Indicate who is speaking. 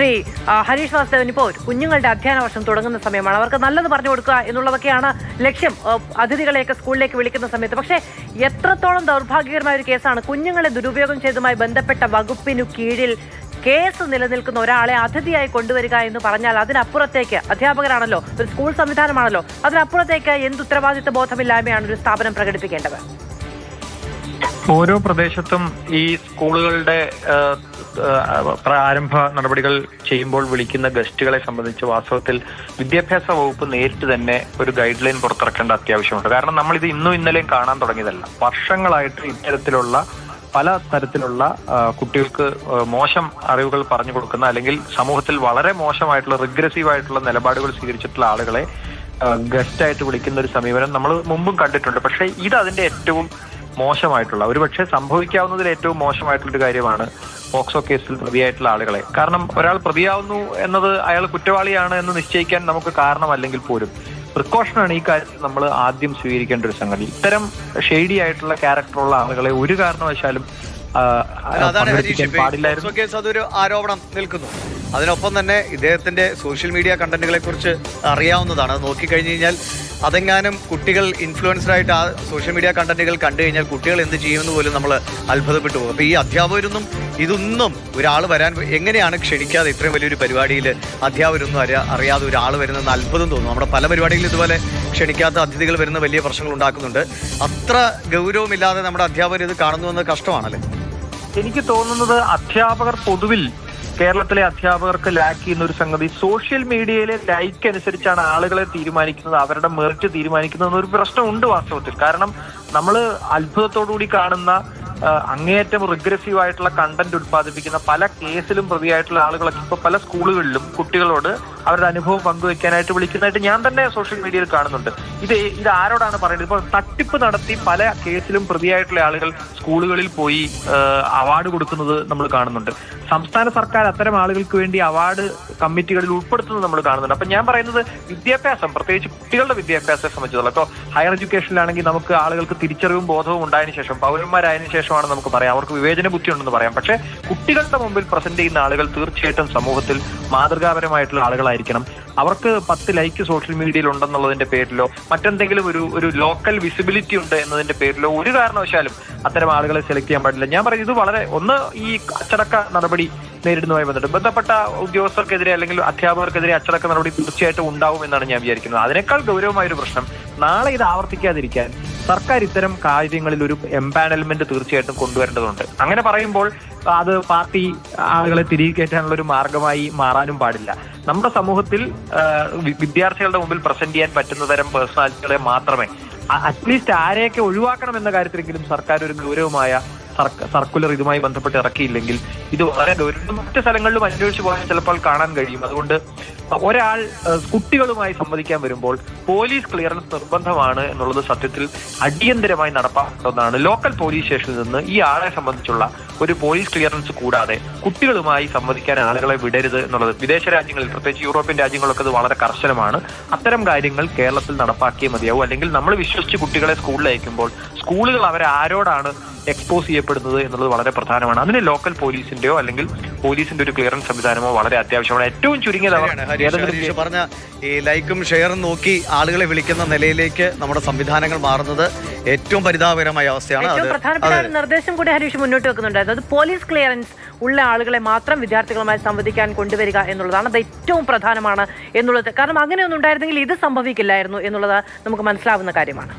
Speaker 1: ശ്രീ ഹരീഷ് വാസുദേവൻ, ഇപ്പോൾ കുഞ്ഞുങ്ങളുടെ അധ്യയന വർഷം തുടങ്ങുന്ന സമയമാണ്. അവർക്ക് നല്ലത് പറഞ്ഞു കൊടുക്കുക എന്നുള്ളതൊക്കെയാണ് ലക്ഷ്യം, അതിഥികളെയൊക്കെ സ്കൂളിലേക്ക് വിളിക്കുന്ന സമയത്ത്. പക്ഷേ എത്രത്തോളം ദൗർഭാഗ്യകരമായ ഒരു കേസാണ്. കുഞ്ഞുങ്ങളെ ദുരുപയോഗം ചെയ്തതുമായി ബന്ധപ്പെട്ട വകുപ്പിനു കീഴിൽ കേസ് നിലനിൽക്കുന്ന ഒരാളെ അതിഥിയായി കൊണ്ടുവരിക എന്ന് പറഞ്ഞാൽ അതിനപ്പുറത്തേക്ക്, അധ്യാപകരാണല്ലോ, ഒരു സ്കൂൾ സംവിധാനമാണല്ലോ, അതിനപ്പുറത്തേക്ക് എന്ത് ഉത്തരവാദിത്വ ബോധമില്ലായ്മയാണ് ഒരു സ്ഥാപനം പ്രകടിപ്പിക്കേണ്ടത്?
Speaker 2: ഓരോ പ്രദേശത്തും ഈ സ്കൂളുകളുടെ പ്രാരംഭ നടപടികൾ ചെയ്യുമ്പോൾ വിളിക്കുന്ന ഗസ്റ്റുകളെ സംബന്ധിച്ച് വാസ്തവത്തിൽ വിദ്യാഭ്യാസ വകുപ്പ് നേരിട്ട് തന്നെ ഒരു ഗൈഡ് ലൈൻ പുറത്തിറക്കേണ്ട അത്യാവശ്യമുണ്ട്. കാരണം നമ്മളിത് ഇന്നും ഇന്നലെയും കാണാൻ തുടങ്ങിയതല്ല. വർഷങ്ങളായിട്ട് ഇത്തരത്തിലുള്ള പല തരത്തിലുള്ള കുട്ടികൾക്ക് മോശം അറിവുകൾ പറഞ്ഞു കൊടുക്കുന്ന, അല്ലെങ്കിൽ സമൂഹത്തിൽ വളരെ മോശമായിട്ടുള്ള റിഗ്രസീവ് ആയിട്ടുള്ള നിലപാടുകൾ സ്വീകരിച്ചിട്ടുള്ള ആളുകളെ ഗസ്റ്റായിട്ട് വിളിക്കുന്ന ഒരു സമീപനം നമ്മൾ മുമ്പും കണ്ടിട്ടുണ്ട്. പക്ഷേ ഇത് അതിന്റെ ഏറ്റവും മോശമായിട്ടുള്ള, ഒരുപക്ഷെ സംഭവിക്കാവുന്നതിൽ ഏറ്റവും മോശമായിട്ടുള്ളൊരു കാര്യമാണ് പോക്സോ കേസിൽ പ്രതിയായിട്ടുള്ള ആളുകളെ. കാരണം ഒരാൾ പ്രതിയാവുന്നു എന്നത് അയാൾ കുറ്റവാളിയാണ് എന്ന് നിശ്ചയിക്കാൻ നമുക്ക് കാരണമല്ലെങ്കിൽ പോലും പ്രിക്കോഷനാണ് ഈ കാര്യത്തിൽ നമ്മൾ ആദ്യം സ്വീകരിക്കേണ്ട ഒരു സംഗതി. ഇത്തരം ഷെയ്ഡി ആയിട്ടുള്ള ക്യാരക്ടറുള്ള ആളുകളെ ഒരു കാരണവശാലും
Speaker 3: അതൊരു ആരോപണം നിൽക്കുന്നു. അതിനൊപ്പം തന്നെ ഇദ്ദേഹത്തിന്റെ സോഷ്യൽ മീഡിയ കണ്ടന്റുകളെ കുറിച്ച് അറിയാവുന്നതാണ്. അത് നോക്കിക്കഴിഞ്ഞു കഴിഞ്ഞാൽ അതെങ്ങാനും കുട്ടികൾ ഇൻഫ്ലുവൻസറായിട്ട് ആ സോഷ്യൽ മീഡിയ കണ്ടന്റുകൾ കണ്ടു കഴിഞ്ഞാൽ കുട്ടികൾ എന്ത് ചെയ്യുമെന്ന് പോലും നമ്മൾ അത്ഭുതപ്പെട്ടു പോകും. അപ്പോൾ ഈ അധ്യാപകരൊന്നും ഇതൊന്നും ഒരാൾ വരാൻ എങ്ങനെയാണ് ക്ഷണിക്കാതെ ഇത്രയും വലിയൊരു പരിപാടിയിൽ അധ്യാപകരൊന്നും അറിയാതെ ഒരാൾ വരുന്നതെന്ന് അത്ഭുതം തോന്നും. നമ്മുടെ പല പരിപാടികളിൽ ഇതുപോലെ ക്ഷണിക്കാത്ത അതിഥികൾ വരുന്ന വലിയ പ്രശ്നങ്ങൾ ഉണ്ടാക്കുന്നുണ്ട്. അത്ര ഗൗരവമില്ലാതെ നമ്മുടെ അധ്യാപകർ ഇത് കാണുന്നുവെന്ന് കഷ്ടമാണല്ലേ?
Speaker 2: എനിക്ക് തോന്നുന്നത് അധ്യാപകർ പൊതുവിൽ, കേരളത്തിലെ അധ്യാപകർക്ക് ലാക്ക് ചെയ്യുന്ന ഒരു സംഗതി, സോഷ്യൽ മീഡിയയിലെ ലൈക്ക് അനുസരിച്ചാണ് ആളുകളെ തീരുമാനിക്കുന്നത്, അവരുടെ മെറിറ്റ് തീരുമാനിക്കുന്നത് എന്നൊരു പ്രശ്നമുണ്ട് വാസ്തവത്തിൽ. കാരണം നമ്മൾ അത്ഭുതത്തോടുകൂടി കാണുന്ന അങ്ങേയറ്റം റിഗ്രസീവ് ആയിട്ടുള്ള കണ്ടന്റ് ഉത്പാദിപ്പിക്കുന്ന പല കേസിലും പ്രതിയായിട്ടുള്ള ആളുകളൊക്കെ ഇപ്പോൾ പല സ്കൂളുകളിലും കുട്ടികളോട് അവരുടെ അനുഭവം പങ്കുവെക്കാനായിട്ട് വിളിക്കുന്നതായിട്ട് ഞാൻ തന്നെ സോഷ്യൽ മീഡിയയിൽ കാണുന്നുണ്ട്. ഇത് ആരോടാണ് പറയുന്നത്? ഇപ്പോൾ തട്ടിപ്പ് നടത്തി പല കേസിലും പ്രതിയായിട്ടുള്ള ആളുകൾ സ്കൂളുകളിൽ പോയി അവാർഡ് കൊടുക്കുന്നത് നമ്മൾ കാണുന്നുണ്ട്. സംസ്ഥാന സർക്കാർ അത്തരം ആളുകൾക്ക് വേണ്ടി അവാർഡ് കമ്മിറ്റികളിൽ ഉൾപ്പെടുത്തുന്നത് നമ്മൾ കാണുന്നുണ്ട്. അപ്പൊ ഞാൻ പറയുന്നത് വിദ്യാഭ്യാസം, പ്രത്യേകിച്ച് കുട്ടികളുടെ വിദ്യാഭ്യാസത്തെ സംബന്ധിച്ചുള്ള, ഇപ്പോൾ ഹയർ എഡ്യൂക്കേഷനിലാണെങ്കിൽ നമുക്ക് ആളുകൾക്ക് തിരിച്ചറിവും ബോധവും ഉണ്ടായതിനു ശേഷം, പൗരന്മാരായതിനു ശേഷമാണ് നമുക്ക് പറയാം, അവർക്ക് വിവേചന ബുദ്ധി ഉണ്ടെന്ന് പറയാം. പക്ഷേ കുട്ടികളുടെ മുമ്പിൽ പ്രസന്റ് ചെയ്യുന്ന ആളുകൾ തീർച്ചയായിട്ടും സമൂഹത്തിൽ മാതൃകാപരമായിട്ടുള്ള ആളുകളായിരിക്കണം. അവർക്ക് 10 ലൈക്ക് സോഷ്യൽ മീഡിയയിൽ ഉണ്ടെന്നുള്ളതിന്റെ പേരിലോ മറ്റെന്തെങ്കിലും ഒരു ലോക്കൽ വിസിബിലിറ്റി ഉണ്ട് എന്നതിന്റെ പേരിലോ ഒരു കാരണവശാലും അത്തരം ആളുകളെ സെലക്ട് ചെയ്യാൻ പാടില്ല. ഞാൻ പറയുന്നത് ഇത് വളരെ ഈ അച്ചടക്ക നടപടി നേരിടുന്നതുമായി ബന്ധപ്പെട്ട ഉദ്യോഗസ്ഥർക്കെതിരെ അല്ലെങ്കിൽ അധ്യാപകർക്കെതിരെ അച്ചടക്ക നടപടി തീർച്ചയായിട്ടും ഉണ്ടാവും എന്നാണ് ഞാൻ വിചാരിക്കുന്നത്. അതിനേക്കാൾ ഗൗരവമായൊരു പ്രശ്നം, നാളെ ഇത് ആവർത്തിക്കാതിരിക്കാൻ സർക്കാർ ഇത്തരം കാര്യങ്ങളിൽ ഒരു എംപാനൽമെന്റ് തീർച്ചയായിട്ടും കൊണ്ടുവരേണ്ടതുണ്ട്. അങ്ങനെ പറയുമ്പോൾ അത് പാർട്ടി ആളുകളെ തിരികെ കയറ്റാനുള്ള ഒരു മാർഗമായി മാറാനും പാടില്ല. നമ്മുടെ സമൂഹത്തിൽ വിദ്യാർത്ഥികളുടെ മുമ്പിൽ പ്രസന്റ് ചെയ്യാൻ പറ്റുന്ന തരം പേഴ്സണാലിറ്റികളെ മാത്രമേ, അറ്റ്ലീസ്റ്റ് ആരെയൊക്കെ ഒഴിവാക്കണം എന്ന കാര്യത്തിലെങ്കിലും സർക്കാർ ഒരു ഗൗരവമായ സർക്കുലർ ഇതുമായി ബന്ധപ്പെട്ട് ഇറക്കിയില്ലെങ്കിൽ ഇത് വളരെ ഗൗരവം മറ്റ് സ്ഥലങ്ങളിലും അന്വേഷിച്ച് പോയാൽ ചിലപ്പോൾ കാണാൻ കഴിയും. അതുകൊണ്ട് ഒരാൾ കുട്ടികളുമായി സംവദിക്കാൻ വരുമ്പോൾ പോലീസ് ക്ലിയറൻസ് നിർബന്ധമാണ് എന്നുള്ളത് സത്യത്തിൽ അടിയന്തരമായി നടപ്പാക്കുന്നതാണ്. ലോക്കൽ പോലീസ് സ്റ്റേഷനിൽ നിന്ന് ഈ ആളെ സംബന്ധിച്ചുള്ള ഒരു പോലീസ് ക്ലിയറൻസ് കൂടാതെ കുട്ടികളുമായി സംവദിക്കാൻ ആളുകളെ വിടരുത് എന്നുള്ളത് വിദേശ രാജ്യങ്ങളിൽ, പ്രത്യേകിച്ച് യൂറോപ്യൻ രാജ്യങ്ങളൊക്കെ ഇത് വളരെ കർശനമാണ്. അത്തരം കാര്യങ്ങൾ കേരളത്തിൽ നടപ്പാക്കിയേ മതിയാവും. അല്ലെങ്കിൽ നമ്മൾ വിശ്വസിച്ച് കുട്ടികളെ സ്കൂളിൽ അയക്കുമ്പോൾ സ്കൂളുകൾ അവരെ ആരോടാണ് എക്സ്പോസ് ചെയ്യപ്പെടുന്നത് എന്നുള്ളത് വളരെ പ്രധാനമാണ്. അതിന് ലോക്കൽ പോലീസിന്റെയോ അല്ലെങ്കിൽ പോലീസിന്റെ ഒരു ക്ലിയറൻസ് സംവിധാനമോ വളരെ അത്യാവശ്യമാണ്. ഏറ്റവും ചുരുങ്ങിയത്
Speaker 3: പറഞ്ഞ ഈ ലൈക്കും ഷെയറും നോക്കി ആളുകളെ വിളിക്കുന്ന നിലയിലേക്ക് നമ്മുടെ സംവിധാനങ്ങൾ മാറുന്നത് ഏറ്റവും പരിതാപകരമായ അവസ്ഥയാണ്.
Speaker 1: ഏറ്റവും പ്രധാനപ്പെട്ട ഒരു നിർദ്ദേശം കൂടി ഹരീഷ് മുന്നോട്ട് വെക്കുന്നുണ്ടായിരുന്നു. അത് പോലീസ് ക്ലിയറൻസ് ഉള്ള ആളുകളെ മാത്രം വിദ്യാർത്ഥികളുമായി സംവദിക്കാൻ കൊണ്ടുവരിക എന്നുള്ളതാണ്. അത് ഏറ്റവും പ്രധാനമാണ് എന്നുള്ളത്. കാരണം അങ്ങനെയൊന്നും ഉണ്ടായിരുന്നെങ്കിൽ ഇത് സംഭവിക്കില്ലായിരുന്നു എന്നുള്ളത് നമുക്ക് മനസ്സിലാവുന്ന കാര്യമാണ്.